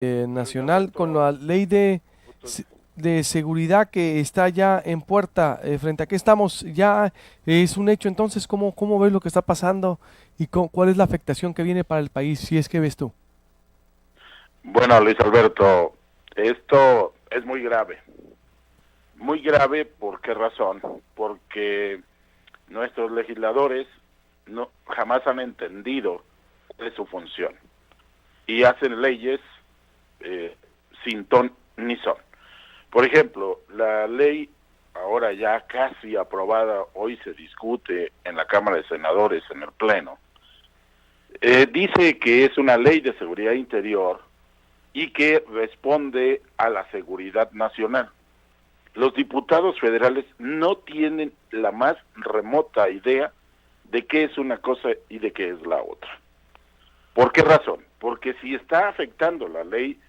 nacional con la ley se- de seguridad que está ya en puerta, frente a qué estamos, ya es un hecho. Entonces, ¿cómo ves lo que está pasando y cuál es la afectación que viene para el país, si es que ves tú? Bueno, Luis Alberto, esto es muy grave. Muy grave, ¿por qué razón? Porque nuestros legisladores no jamás han entendido cuál es su función y hacen leyes eh, sin ton ni son. Por ejemplo, la ley ahora ya casi aprobada, hoy se discute en la Cámara de Senadores, en el Pleno, dice que es una ley de seguridad interior y que responde a la seguridad nacional. Los diputados federales no tienen la más remota idea de qué es una cosa y de qué es la otra. ¿Por qué razón? Porque si está afectando la ley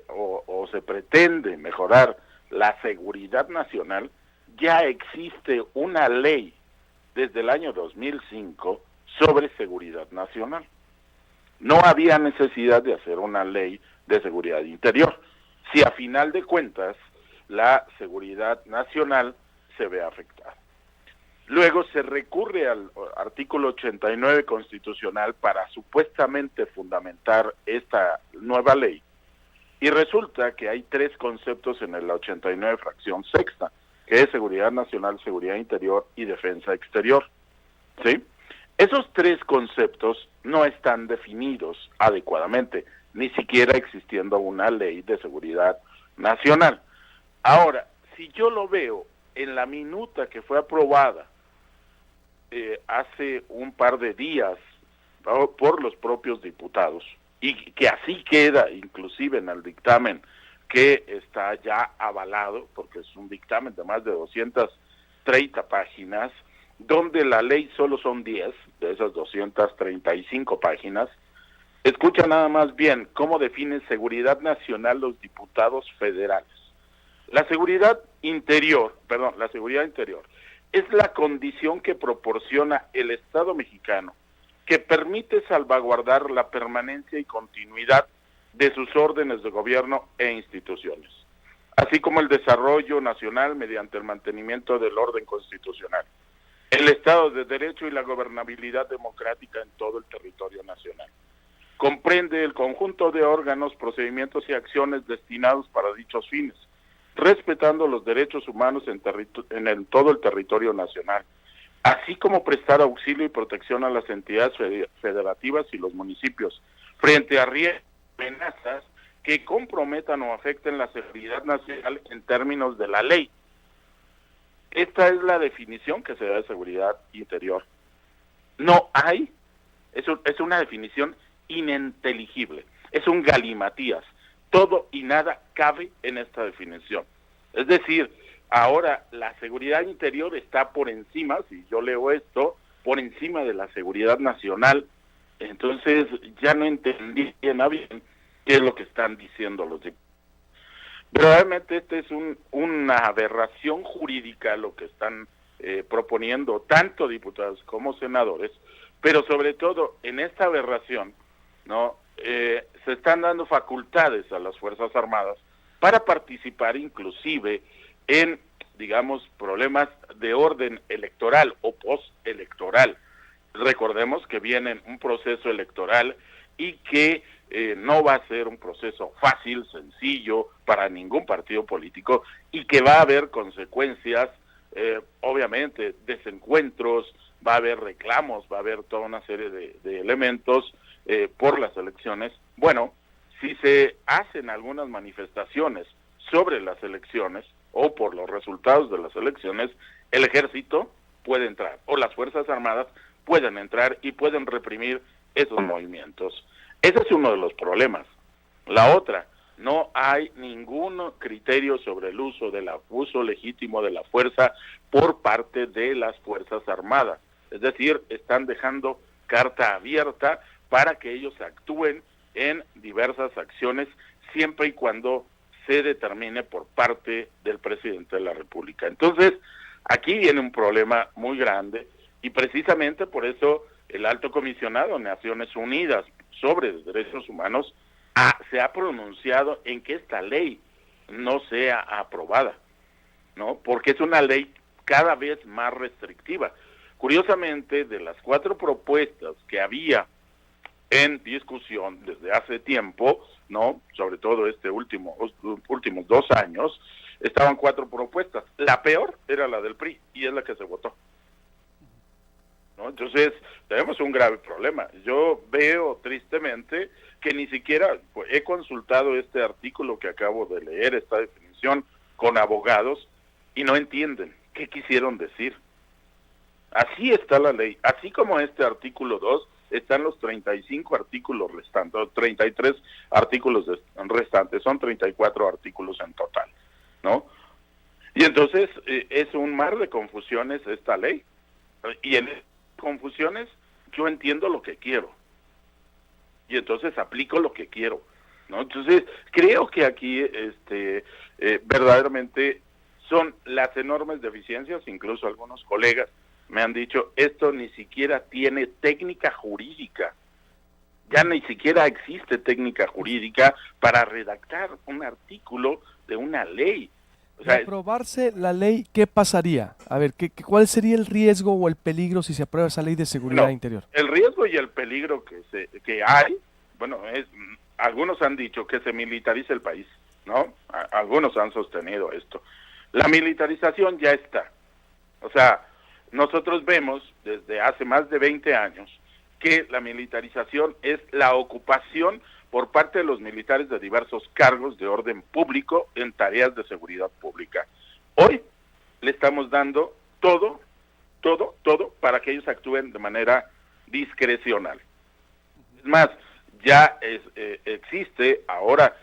o se pretende mejorar la seguridad nacional, ya existe una ley desde el año 2005 sobre seguridad nacional. No había necesidad de hacer una ley de seguridad interior, si a final de cuentas la seguridad nacional se ve afectada. Luego se recurre al artículo 89 constitucional para supuestamente fundamentar esta nueva ley, y resulta que hay tres conceptos en el 89 fracción sexta, que es seguridad nacional, seguridad interior y defensa exterior, ¿sí? Esos tres conceptos no están definidos adecuadamente, ni siquiera existiendo una ley de seguridad nacional. Ahora, si yo lo veo en la minuta que fue aprobada hace un par de días por los propios diputados, y que así queda inclusive en el dictamen que está ya avalado, porque es un dictamen de más de 230 páginas, donde la ley solo son 10 de esas 235 páginas. Escucha nada más bien cómo definen seguridad nacional los diputados federales. La seguridad interior es la condición que proporciona el Estado mexicano que permite salvaguardar la permanencia y continuidad de sus órdenes de gobierno e instituciones, así como el desarrollo nacional mediante el mantenimiento del orden constitucional, el Estado de Derecho y la gobernabilidad democrática en todo el territorio nacional. Comprende el conjunto de órganos, procedimientos y acciones destinados para dichos fines, respetando los derechos humanos en todo el territorio nacional, así como prestar auxilio y protección a las entidades federativas y los municipios frente a riesgos y amenazas que comprometan o afecten la seguridad nacional en términos de la ley. Esta es la definición que se da de seguridad interior. No hay, es una definición ininteligible, es un galimatías. Todo y nada cabe en esta definición. Es decir, ahora la seguridad interior está por encima, si yo leo esto, por encima de la seguridad nacional. Entonces ya no entendí bien qué es lo que están diciendo los diputados. Realmente este es una aberración jurídica lo que están proponiendo tanto diputados como senadores, pero sobre todo en esta aberración, ¿no? Se están dando facultades a las Fuerzas Armadas para participar inclusive en, digamos, problemas de orden electoral o postelectoral. Recordemos que viene un proceso electoral y que no va a ser un proceso fácil, sencillo para ningún partido político, y que va a haber consecuencias, obviamente, desencuentros, va a haber reclamos, va a haber toda una serie de elementos por las elecciones. Bueno, si se hacen algunas manifestaciones sobre las elecciones o por los resultados de las elecciones, el ejército puede entrar, o las Fuerzas Armadas pueden entrar y pueden reprimir esos movimientos. Ese es uno de los problemas. La otra, no hay ningún criterio sobre el uso legítimo de la fuerza por parte de las Fuerzas Armadas. Es decir, están dejando carta abierta para que ellos actúen en diversas acciones siempre y cuando se determine por parte del presidente de la República. Entonces, aquí viene un problema muy grande, y precisamente por eso el Alto Comisionado de Naciones Unidas sobre Derechos Humanos se ha pronunciado en que esta ley no sea aprobada, ¿no? Porque es una ley cada vez más restrictiva. Curiosamente, de las 4 propuestas que había en discusión desde hace tiempo, ¿no? Sobre todo últimos 2 años, estaban 4 propuestas. La peor era la del PRI y es la que se votó, ¿no? Entonces, tenemos un grave problema. Yo veo tristemente que ni siquiera he consultado este artículo que acabo de leer, esta definición, con abogados y no entienden qué quisieron decir. Así está la ley, así como este artículo 2, están los 35 artículos restantes, 33 artículos restantes, son 34 artículos en total, ¿no? Y entonces es un mar de confusiones esta ley, y en confusiones yo entiendo lo que quiero, y entonces aplico lo que quiero, ¿no? Entonces creo que aquí verdaderamente son las enormes deficiencias. Incluso algunos colegas me han dicho, esto ni siquiera tiene técnica jurídica, ya ni siquiera existe técnica jurídica para redactar un artículo de una ley. O sea, de aprobarse la ley, ¿qué pasaría? A ver, ¿cuál sería el riesgo o el peligro si se aprueba esa ley de seguridad interior? El riesgo y el peligro que hay, bueno, algunos han dicho que se militarice el país, ¿no? Algunos han sostenido esto. La militarización ya está. O sea, nosotros vemos desde hace más de 20 años que la militarización es la ocupación por parte de los militares de diversos cargos de orden público en tareas de seguridad pública. Hoy le estamos dando todo para que ellos actúen de manera discrecional. Es más, ya existe ahora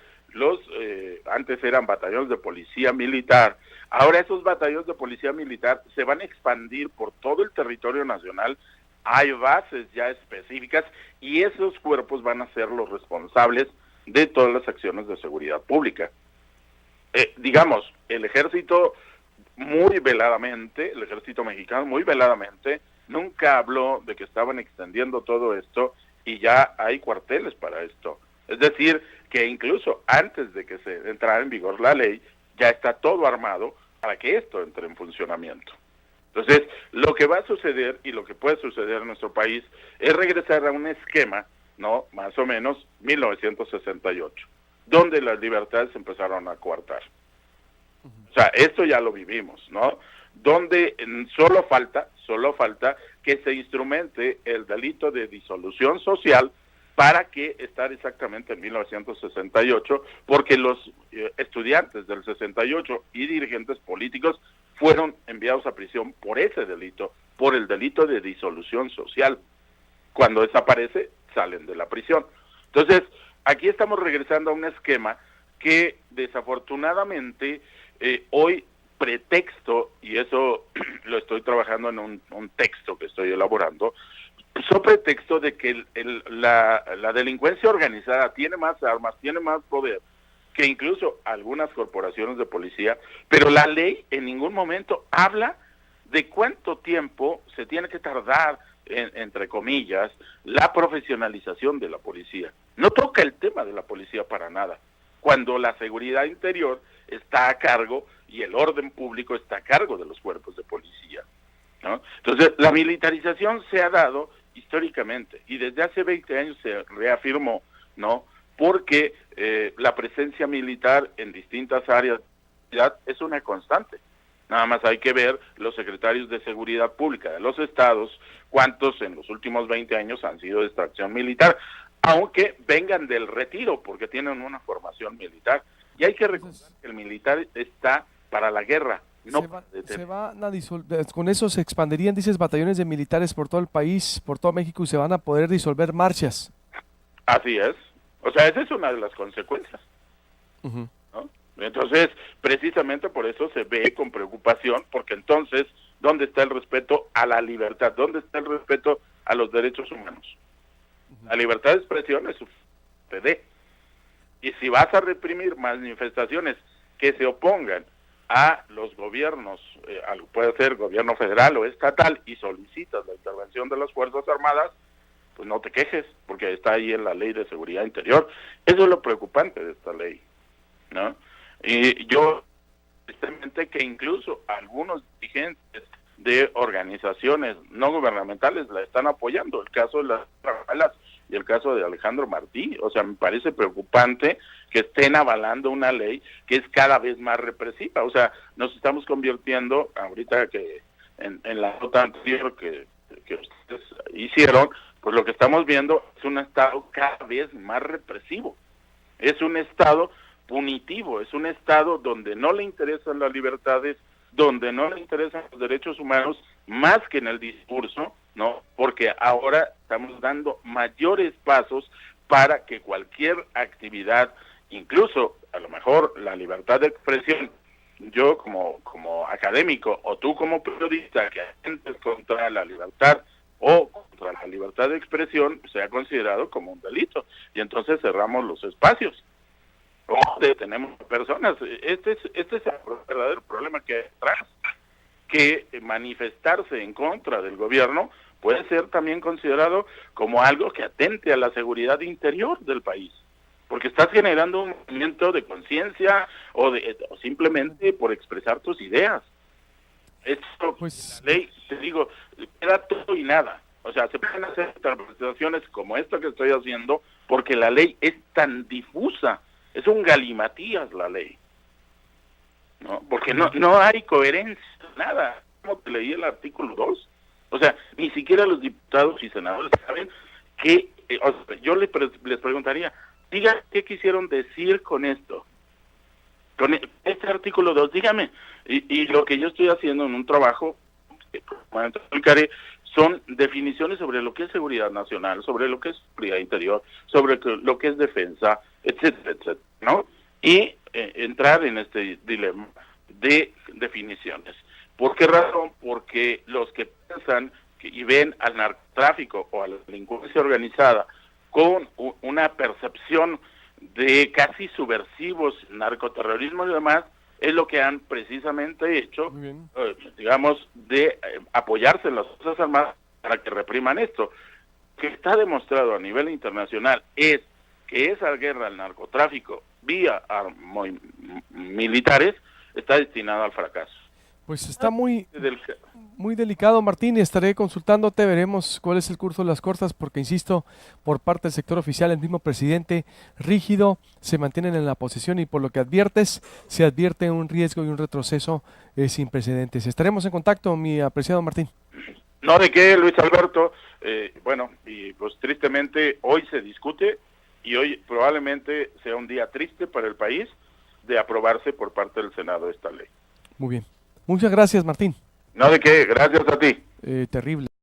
antes eran batallones de policía militar, ahora esos batallones de policía militar se van a expandir por todo el territorio nacional. Hay bases ya específicas y esos cuerpos van a ser los responsables de todas las acciones de seguridad pública. Digamos, el ejército el ejército mexicano muy veladamente nunca habló de que estaban extendiendo todo esto y ya hay cuarteles para esto. Es decir, que incluso antes de que se entrara en vigor la ley, ya está todo armado para que esto entre en funcionamiento. Entonces, lo que va a suceder y lo que puede suceder en nuestro país es regresar a un esquema, ¿no? Más o menos 1968, donde las libertades empezaron a coartar. O sea, esto ya lo vivimos, ¿no? Donde solo falta que se instrumente el delito de disolución social para que estar exactamente en 1968, porque los estudiantes del 68 y dirigentes políticos fueron enviados a prisión por ese delito, por el delito de disolución social. Cuando desaparece, salen de la prisión. Entonces, aquí estamos regresando a un esquema que desafortunadamente hoy pretexto, y eso lo estoy trabajando en un texto que estoy elaborando, so pretexto de que la delincuencia organizada tiene más armas, tiene más poder que incluso algunas corporaciones de policía, pero la ley en ningún momento habla de cuánto tiempo se tiene que tardar, entre comillas, la profesionalización de la policía. No toca el tema de la policía para nada, cuando la seguridad interior está a cargo y el orden público está a cargo de los cuerpos de policía, ¿no? Entonces, la militarización se ha dado históricamente y desde hace 20 años se reafirmó, ¿no? Porque la presencia militar en distintas áreas es una constante. Nada más hay que ver los secretarios de seguridad pública de los estados, cuántos en los últimos 20 años han sido de extracción militar, aunque vengan del retiro porque tienen una formación militar. Y hay que recordar que el militar está para la guerra. No con eso se expandirían, dices, batallones de militares por todo el país, por todo México, y se van a poder disolver marchas. Así es. O sea, esa es una de las consecuencias. Uh-huh. ¿No? Entonces, precisamente por eso se ve con preocupación, porque entonces, ¿dónde está el respeto a la libertad? ¿Dónde está el respeto a los derechos humanos? Uh-huh. La libertad de expresión es PD. Y si vas a reprimir manifestaciones que se opongan a los gobiernos, puede ser gobierno federal o estatal, y solicitas la intervención de las Fuerzas Armadas, pues no te quejes, porque está ahí en la Ley de Seguridad Interior. Eso es lo preocupante de esta ley, ¿no? Y yo, tristemente, que incluso algunos dirigentes de organizaciones no gubernamentales la están apoyando, el caso de las balas y el caso de Alejandro Martí. O sea, me parece preocupante que estén avalando una ley que es cada vez más represiva. O sea, nos estamos convirtiendo, ahorita que en la nota anterior que ustedes hicieron, pues lo que estamos viendo es un Estado cada vez más represivo, es un Estado punitivo, es un Estado donde no le interesan las libertades, donde no le interesan los derechos humanos, más que en el discurso, ¿no? Porque ahora estamos dando mayores pasos para que cualquier actividad, incluso a lo mejor la libertad de expresión, yo como académico o tú como periodista que atentes contra la libertad o contra la libertad de expresión, sea considerado como un delito, y entonces cerramos los espacios o detenemos personas. Este es el verdadero problema que hay detrás, que manifestarse en contra del gobierno puede ser también considerado como algo que atente a la seguridad interior del país, porque estás generando un movimiento de conciencia o simplemente por expresar tus ideas. Esto, Pues la ley, te digo, queda todo y nada. O sea, se pueden hacer interpretaciones como esta que estoy haciendo, porque la ley es tan difusa, es un galimatías la ley, ¿no? Porque no hay coherencia, nada. Como te leí el artículo 2, o sea, ni siquiera los diputados y senadores saben que, o sea, yo les preguntaría, digan qué quisieron decir con esto, con este artículo 2, dígame. Y lo que yo estoy haciendo en un trabajo, que explicaré, son definiciones sobre lo que es seguridad nacional, sobre lo que es seguridad interior, sobre lo que es defensa, etcétera, etcétera, ¿no? Y entrar en este dilema de definiciones. ¿Por qué razón? Porque los que piensan y ven al narcotráfico o a la delincuencia organizada con una percepción de casi subversivos, narcoterrorismo y demás, es lo que han precisamente hecho, digamos, de apoyarse en las Fuerzas Armadas para que repriman esto. Que está demostrado a nivel internacional es que esa guerra al narcotráfico vía militares está destinada al fracaso. Pues está muy delicado, Martín, y estaré consultándote, veremos cuál es el curso de las cosas, porque insisto, por parte del sector oficial, el mismo presidente rígido se mantienen en la posición y por lo que adviertes, se advierte un riesgo y un retroceso sin precedentes. Estaremos en contacto, mi apreciado Martín. No, de qué, Luis Alberto. Bueno, y pues tristemente hoy se discute y hoy probablemente sea un día triste para el país de aprobarse por parte del Senado esta ley. Muy bien. Muchas gracias, Martín. No, de qué, gracias a ti. Terrible.